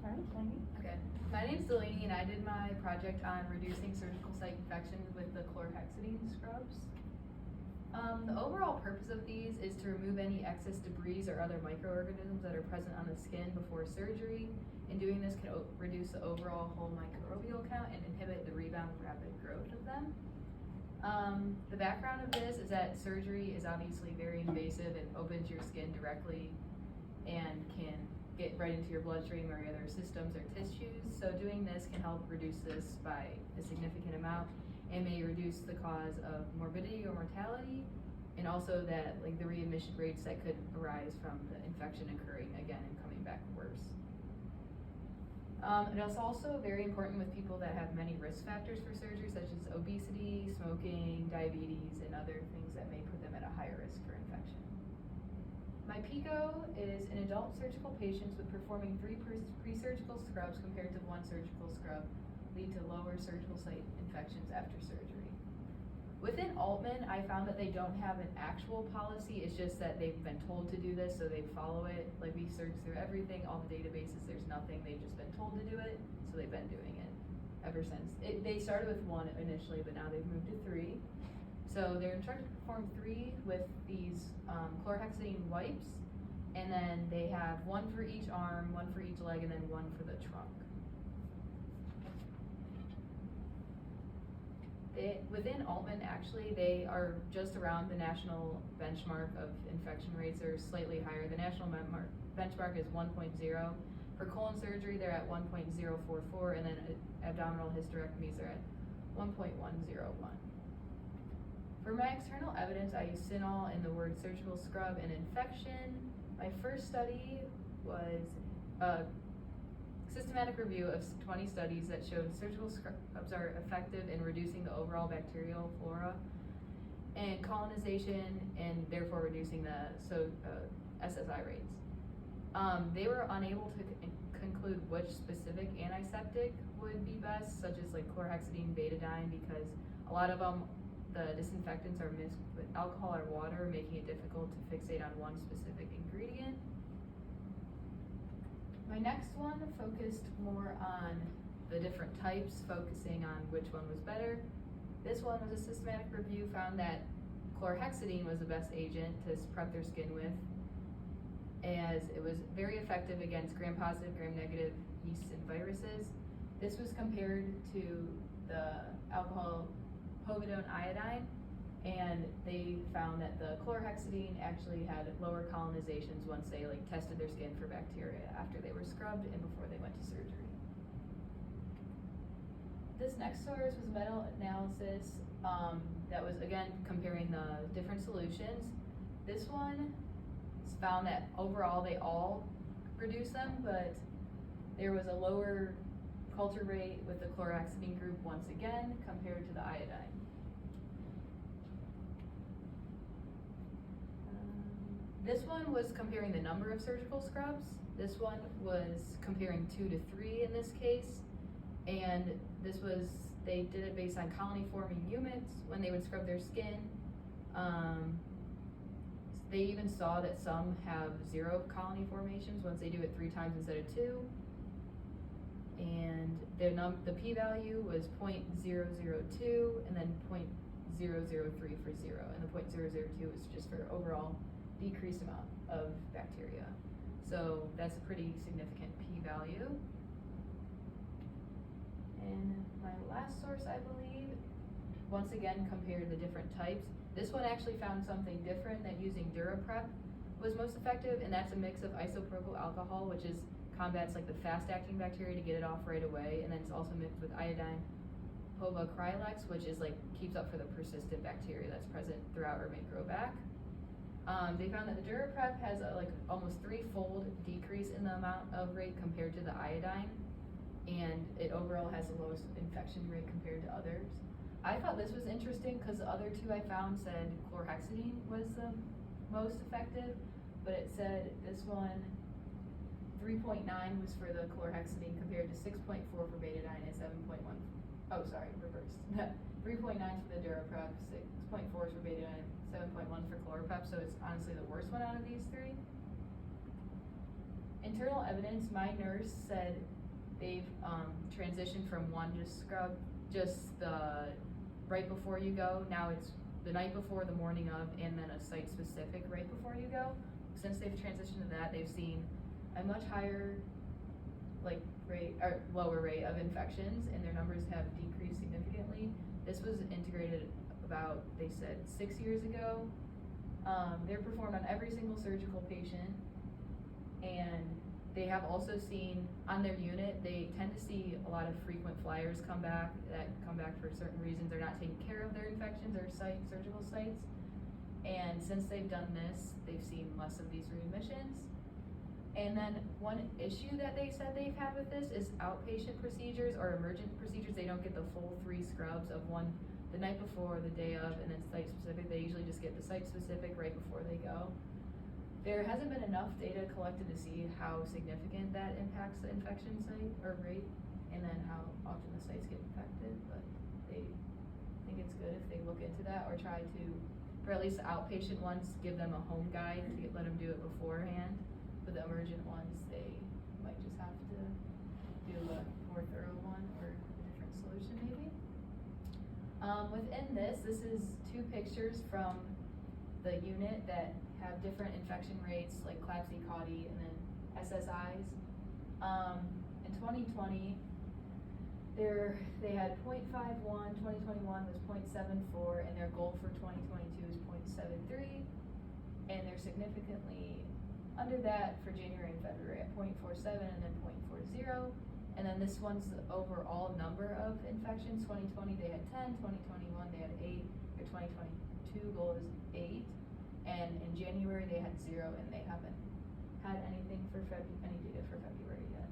All right, Delaney. Okay, my name's Delaney and I did my project on reducing surgical site infections with the chlorhexidine scrubs. The overall purpose of these is to remove any excess debris or other microorganisms that are present on the skin before surgery. And doing this can reduce the overall whole microbial count and inhibit the rebound rapid growth of them. The background of this is that surgery is obviously very invasive and opens your skin directly and can get right into your bloodstream or your other systems or tissues. So doing this can help reduce this by a significant amount and may reduce the cause of morbidity or mortality, and also that like the readmission rates that could arise from the infection occurring again and coming back worse. It is also very important with people that have many risk factors for surgery, such as obesity, smoking, diabetes, and other things that may put them at a higher risk for infection. My PICO is in adult surgical patients with performing 3 pre-surgical scrubs compared to 1 surgical scrub lead to lower surgical site infections after surgery. Within Altman, I found that they don't have an actual policy. It's just that they've been told to do this, so they follow it. Like we search through everything, all the databases, there's nothing. They've just been told to do it, so they've been doing it ever since. They started with 1 initially, but now they've moved to 3. So they're instructed to perform 3 with these chlorhexidine wipes, and then they have 1 for each arm, 1 for each leg, and then 1 for the trunk. Within Altman, actually, they are just around the national benchmark of infection rates, or slightly higher. The national benchmark is 1.0. For colon surgery, they're at 1.044, and then abdominal hysterectomies are at 1.101. For my external evidence, I use Synol in the word surgical scrub and infection. My first study was a systematic review of 20 studies that showed surgical scrubs are effective in reducing the overall bacterial flora and colonization, and therefore reducing the SSI rates. They were unable to conclude which specific antiseptic would be best, such as like chlorhexidine, betadine, because a lot of them, the disinfectants are mixed with alcohol or water, making it difficult to fixate on one specific ingredient. My next one focused more on the different types, focusing on which one was better. This one was a systematic review, found that chlorhexidine was the best agent to prep their skin with, as it was very effective against gram-positive, gram-negative yeasts and viruses. This was compared to the alcohol povidone iodine, and they found that the chlorhexidine actually had lower colonizations once they tested their skin for bacteria after they were scrubbed and before they went to surgery. This next source was a meta-analysis that was again comparing the different solutions. This one found that overall they all reduced them, but there was a lower culture rate with the chlorhexidine group once again compared to the iodine. This one was comparing the number of surgical scrubs. This one was comparing 2 to 3 in this case, and they did it based on colony forming units when they would scrub their skin. They even saw that some have 0 colony formations once they do it 3 times instead of 2. And the p-value was 0.002 and then 0.003 for 0. And the 0.002 was just for overall decreased amount of bacteria. So that's a pretty significant p-value. And my last source, I believe, once again compared the different types. This one actually found something different, that using DuraPrep was most effective, and that's a mix of isopropyl alcohol, which combats the fast-acting bacteria to get it off right away, and then it's also mixed with iodine povacrylex, which is keeps up for the persistent bacteria that's present throughout or may grow back. They found that the DuraPrep has almost 3-fold decrease in the amount of rate compared to the iodine, and it overall has the lowest infection rate compared to others. I thought this was interesting because the other 2 I found said chlorhexidine was the most effective, but it said this one 3.9 was for the chlorhexidine compared to 6.4 for betadine and 7.1. Oh, sorry, reversed. 3.9 for the DuraPrep, 6.4 for betadine, 7.1 for chloroprep. So it's honestly the worst one out of these 3. Internal evidence, my nurse said they've transitioned from one just scrub, just the right before you go. Now it's the night before, the morning of, and then a site specific right before you go. Since they've transitioned to that, they've seen a much higher lower rate of infections, and their numbers have decreased significantly. This was integrated about, they said, 6 years ago. They're performed on every single surgical patient, and they have also seen on their unit, they tend to see a lot of frequent flyers come back for certain reasons. They're not taking care of their infections or surgical sites. And since they've done this, they've seen less of these readmissions. And then one issue that they said they've had with this is outpatient procedures or emergent procedures. They don't get the full 3 scrubs of one the night before, the day of, and then site specific. They usually just get the site specific right before they go. There hasn't been enough data collected to see how significant that impacts the infection site or rate, and then how often the sites get infected, but they think it's good if they look into that or try to, for at least the outpatient ones, give them a home guide to let them do it beforehand. For the emergent ones, they might just have to do a more thorough one or a different solution maybe. Within this is 2 pictures from the unit that have different infection rates, like CLABSI, CAUTI, and then SSIs. In 2020, they had 0.51, 2021 was 0.74, and their goal for 2022 is 0.73, and they're significantly under that for January and February at 0.47 and then 0.40. And then this one's the overall number of infections. 2020 they had 10, 2021 they had 8, their 2022 goal is 8. And in January they had 0, and they haven't had anything for any data for February yet.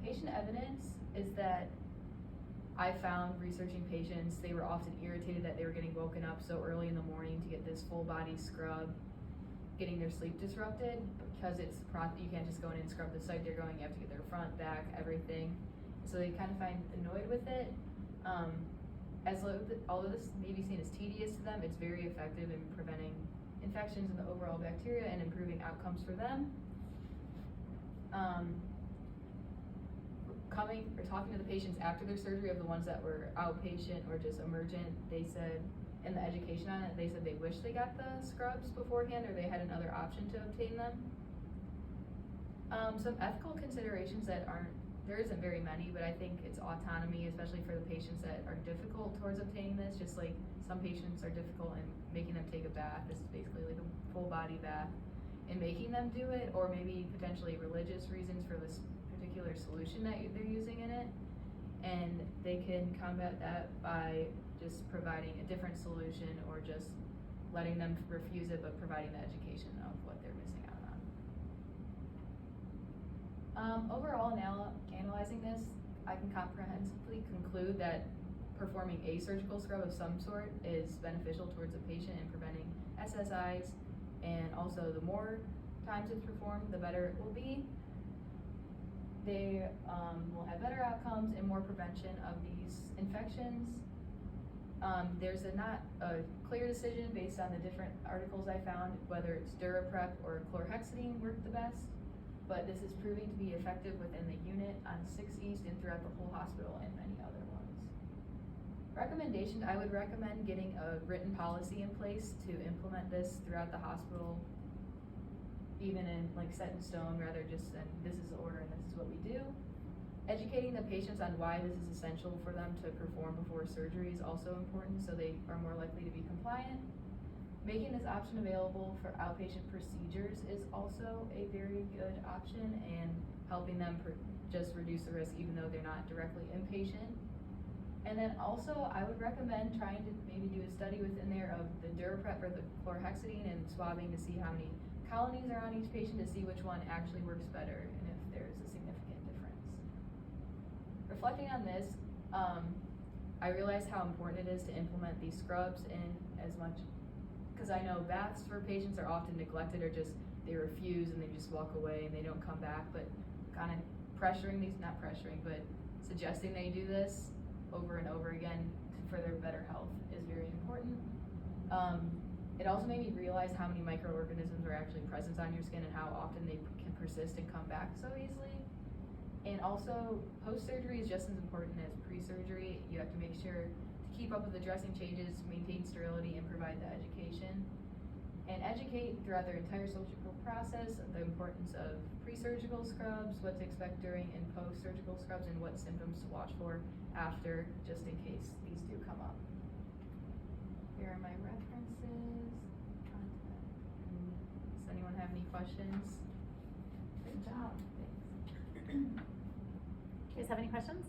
Patient evidence is that I found researching patients, they were often irritated that they were getting woken up so early in the morning to get this full body scrub, getting their sleep disrupted because you can't just go in and scrub the site they're going, you have to get their front, back, everything. So they kind of find annoyed with it. Although this may be seen as tedious to them, it's very effective in preventing infections in the overall bacteria and improving outcomes for them. Talking to the patients after their surgery of the ones that were outpatient or just emergent, they said, in the education on it, they said they wish they got the scrubs beforehand or they had another option to obtain them. Some ethical considerations there isn't very many, but I think it's autonomy, especially for the patients that are difficult towards obtaining this, just like some patients are difficult in making them take a bath. This is basically like a full body bath, and making them do it, or maybe potentially religious reasons for this particular solution that they're using in it. And they can combat that by just providing a different solution or just letting them refuse it, but providing the education of what they're missing out on. Overall, analyzing this, I can comprehensively conclude that performing a surgical scrub of some sort is beneficial towards a patient in preventing SSIs, and also the more times it's performed, the better it will be. They will have better outcomes and more prevention of these infections. There's not a clear decision based on the different articles I found, whether it's DuraPrep or chlorhexidine worked the best, but this is proving to be effective within the unit on 6 East and throughout the whole hospital and many other ones. Recommendations, I would recommend getting a written policy in place to implement this throughout the hospital, even in set in stone, rather just this is the order and this is what we do. Educating the patients on why this is essential for them to perform before surgery is also important, so they are more likely to be compliant. Making this option available for outpatient procedures is also a very good option, and helping them just reduce the risk even though they're not directly inpatient. And then also, I would recommend trying to maybe do a study within there of the DuraPrep or the chlorhexidine and swabbing to see how many colonies are on each patient to see which one actually works better and if there's a significant difference. Reflecting on this, I realized how important it is to implement these scrubs in as much, because I know baths for patients are often neglected or just they refuse and they just walk away and they don't come back, but kind of suggesting they do this over and over again for their better health is very important. It also made me realize how many microorganisms are actually present on your skin and how often they can persist and come back so easily. And also, post-surgery is just as important as pre-surgery. You have to make sure to keep up with the dressing changes, maintain sterility, and provide the education. And educate throughout their entire surgical process the importance of pre-surgical scrubs, what to expect during and post-surgical scrubs, and what symptoms to watch for after, just in case these do come up. Here are my references. Does anyone have any questions? Good job. Thanks. You guys have any questions?